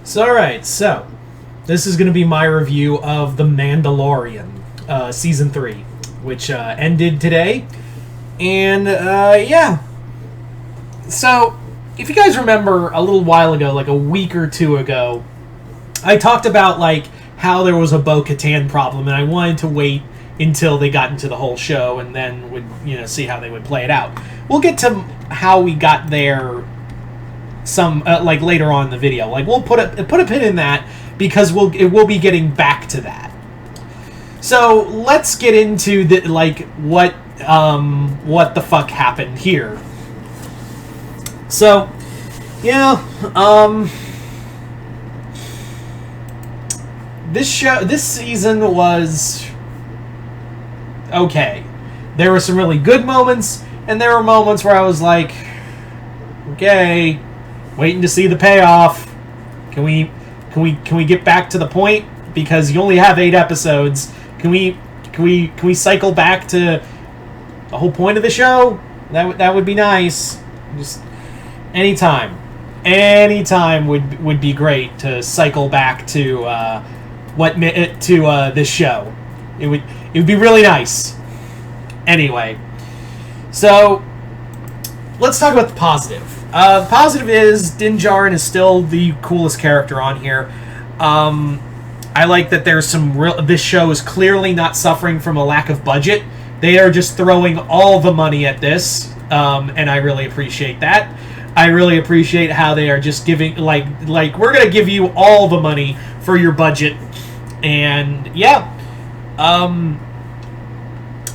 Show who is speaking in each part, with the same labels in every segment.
Speaker 1: Alright, so this is going to be my review of The Mandalorian, Season 3, which ended today. And, yeah. So, if you guys remember a little while ago, like a week or two ago, I talked about, like, how there was a Bo-Katan problem, and I wanted to wait until they got into the whole show and then would, see how they would play it out. We'll get to how we got there like later on in the video. Like, we'll put a pin in that because we'll be getting back to that. So let's get into what the fuck happened here. So yeah, this season was okay. There were some really good moments, and there were moments where I was like, okay, waiting to see the payoff. Can we get back to the point? Because you only have 8 episodes. Can we cycle back to the whole point of the show? That would be nice. Just anytime would be great to cycle back to this show. It would be really nice. Anyway, so let's talk about the positive. The positive is Din Djarin is still the coolest character on here. I like that there's this show is clearly not suffering from a lack of budget. They are just throwing all the money at this, and I really appreciate that. I really appreciate how they are just giving, like we're going to give you all the money for your budget. And yeah,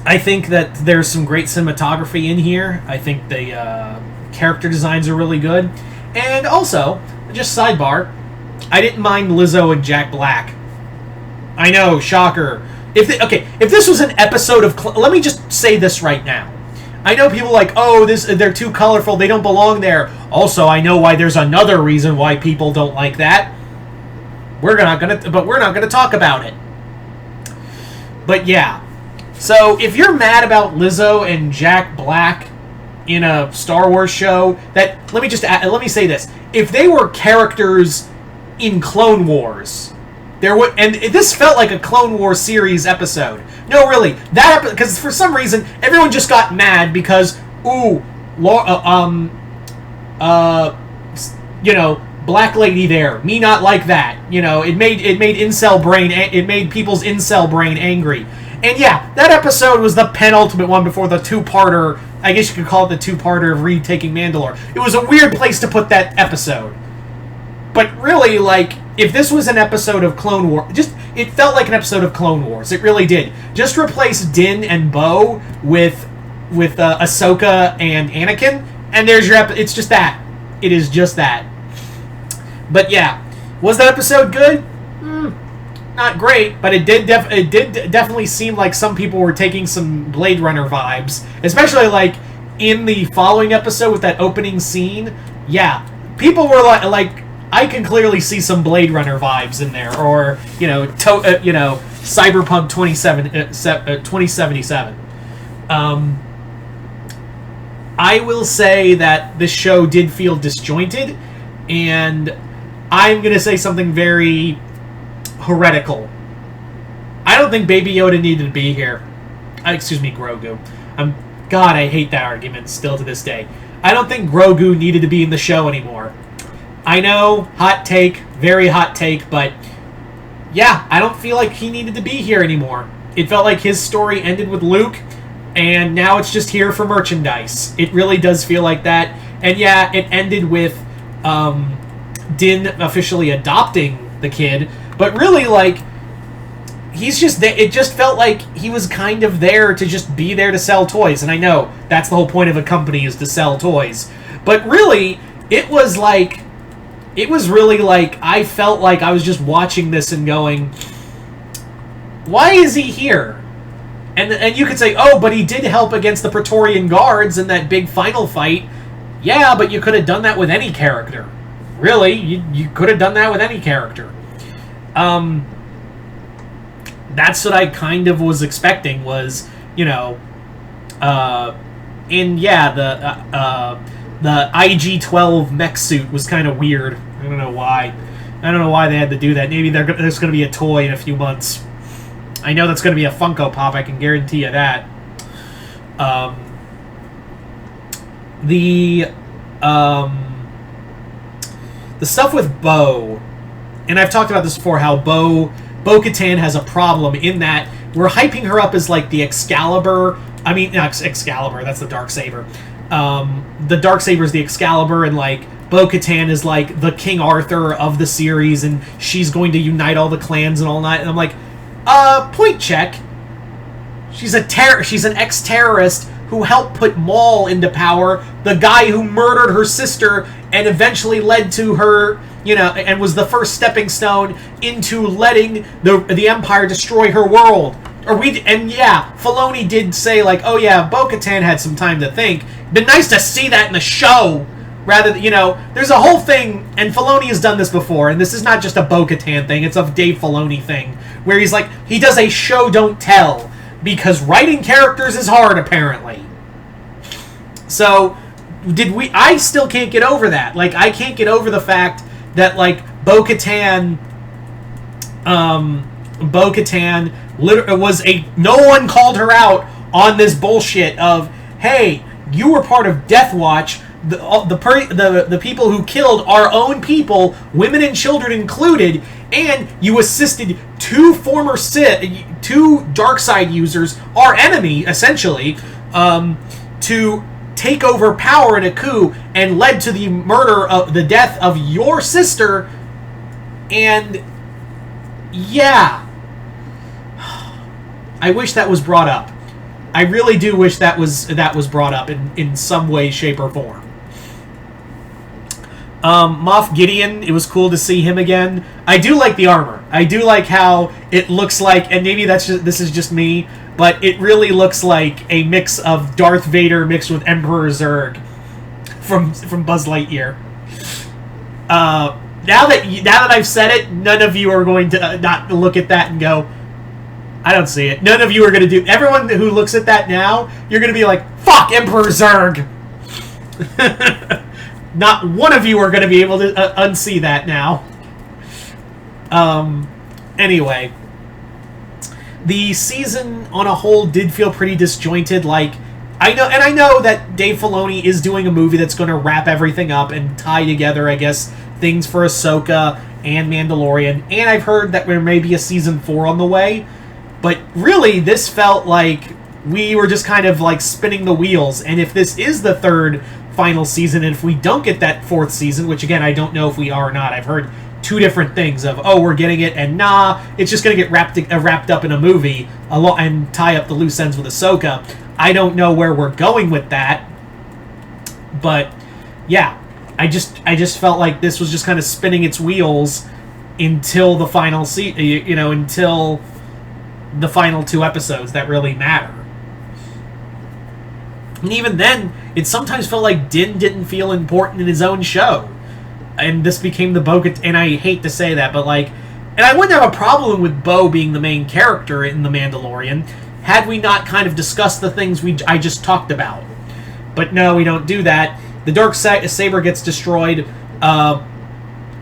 Speaker 1: I think that there's some great cinematography in here. I think the character designs are really good. And also, just sidebar, I didn't mind Lizzo and Jack Black. I know, shocker. If this was an episode of... let me just say this right now. I know people like, oh, they're too colorful, they don't belong there. Also, I know why there's another reason why people don't like that. We're not gonna talk about it. But yeah. So, if you're mad about Lizzo and Jack Black in a Star Wars show, let me say this. If they were characters in Clone Wars, and this felt like a Clone Wars series episode. No, really, because for some reason everyone just got mad because black lady there, me not like that. It made people's incel brain angry. And yeah, that episode was the penultimate one before the two-parter. I guess you could call it the two-parter of Reed taking Mandalore. It was a weird place to put that episode. But really, if this was an episode of Clone Wars, it felt like an episode of Clone Wars. It really did. Just replace Din and Bo with Ahsoka and Anakin, and there's your it's just that. It is just that. But yeah, was that episode good? Not great, but it did definitely seem like some people were taking some Blade Runner vibes, especially in the following episode with that opening scene. Yeah, people were like I can clearly see some Blade Runner vibes in there, or Cyberpunk 2077. I will say that this show did feel disjointed, and I'm gonna say something very heretical. I don't think Baby Yoda needed to be here. Excuse me, Grogu. God, I hate that argument still to this day. I don't think Grogu needed to be in the show anymore. I know, hot take, very hot take, but yeah, I don't feel like he needed to be here anymore. It felt like his story ended with Luke, and now it's just here for merchandise. It really does feel like that. And yeah, it ended with Din officially adopting the kid, but really, he's just there. It just felt like he was kind of there to just be there to sell toys. And I know that's the whole point of a company, is to sell toys. But really, it was really I felt like I was just watching this and going, why is he here? And you could say, oh, but he did help against the Praetorian Guards in that big final fight. Yeah, but you could have done that with any character. Really, you could have done that with any character. That's what I kind of was expecting, was, the IG-12 mech suit was kind of weird. I don't know why. I don't know why they had to do that. Maybe there's going to be a toy in a few months. I know that's going to be a Funko Pop. I can guarantee you that. The stuff with Bo, and I've talked about this before, how Bo-Katan has a problem in that we're hyping her up as like the Excalibur. I mean, not Excalibur, that's the Darksaber. The Darksaber is the Excalibur, and like Bo-Katan is like the King Arthur of the series, and she's going to unite all the clans and all that. And I'm like, point check. She's an ex-terrorist who helped put Maul into power, the guy who murdered her sister and eventually led to her, and was the first stepping stone into letting the Empire destroy her world. Filoni did say, like, oh yeah, Bo-Katan had some time to think. Been nice to see that in the show, rather than, there's a whole thing, and Filoni has done this before, and this is not just a Bo-Katan thing, it's a Dave Filoni thing, where he's like, he does a show don't tell, because writing characters is hard, apparently. So, I still can't get over that. Like, I can't get over the fact that, like, Bo-Katan no one called her out on this bullshit of, hey, you were part of Death Watch, the people who killed our own people, women and children included, and you assisted two Darkseid users, our enemy, essentially, to take over power in a coup, and led to the death of your sister, and yeah. I wish that was brought up. I really do wish that was brought up in some way, shape, or form. Moff Gideon, it was cool to see him again. I do like the armor. I do like how it looks like, and maybe this is just me, but it really looks like a mix of Darth Vader mixed with Emperor Zurg from Buzz Lightyear. Now that I've said it, none of you are going to not look at that and go, I don't see it. None of you are going to do... Everyone who looks at that now, you're going to be like, fuck Emperor Zurg! Not one of you are going to be able to unsee that now. Anyway. The season on a whole did feel pretty disjointed. Like, I know that Dave Filoni is doing a movie that's going to wrap everything up and tie together, I guess, things for Ahsoka and Mandalorian. And I've heard that there may be a season 4 on the way. But really, this felt like we were just kind of like spinning the wheels. And if this is the third final season, and if we don't get that 4th season, which again, I don't know if we are or not. I've heard two different things of, oh, we're getting it, and nah, it's just going to get wrapped up in a movie and tie up the loose ends with Ahsoka. I don't know where we're going with that. But, yeah, I just felt like this was just kind of spinning its wheels until the final until the final 2 episodes that really matter. And even then, it sometimes felt like Din didn't feel important in his own show. And this became the Bo... And I hate to say that, but like... And I wouldn't have a problem with Bo being the main character in The Mandalorian had we not kind of discussed the things I just talked about. But no, we don't do that. The Darksaber gets destroyed. And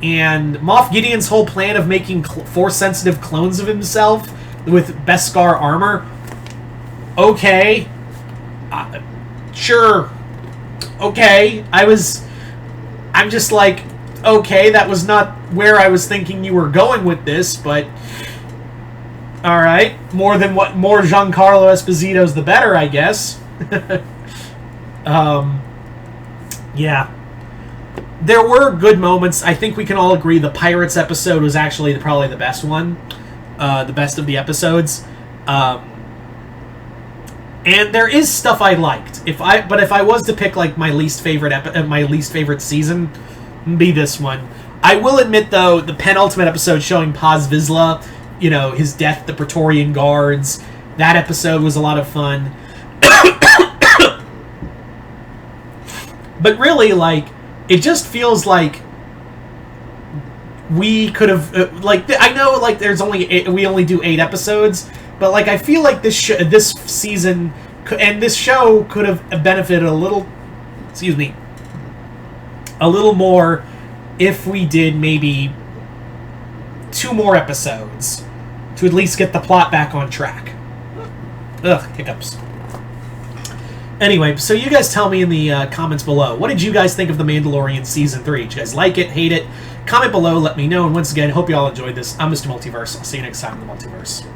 Speaker 1: Moff Gideon's whole plan of making Force-sensitive clones of himself with Beskar armor, okay, sure, okay, I'm just like, okay, that was not where I was thinking you were going with this, but, alright, more Giancarlo Esposito's the better, I guess. Yeah. There were good moments. I think we can all agree the Pirates episode was actually probably the best one. The best of the episodes. And there is stuff I liked. If I was to pick like my least favorite season, it'd be this one. I will admit though, the penultimate episode showing Paz Vizsla, his death, the Praetorian Guards, that episode was a lot of fun. But really, like, it just feels like we could have, I know, like, we only do 8 episodes, but, like, I feel like this season and this show could have benefited a little more if we did maybe 2 more episodes to at least get the plot back on track. Ugh, hiccups. Anyway, so you guys tell me in the comments below. What did you guys think of The Mandalorian Season 3? Did you guys like it, hate it? Comment below, let me know. And once again, hope you all enjoyed this. I'm Mr. Multiverse. I'll see you next time in the Multiverse.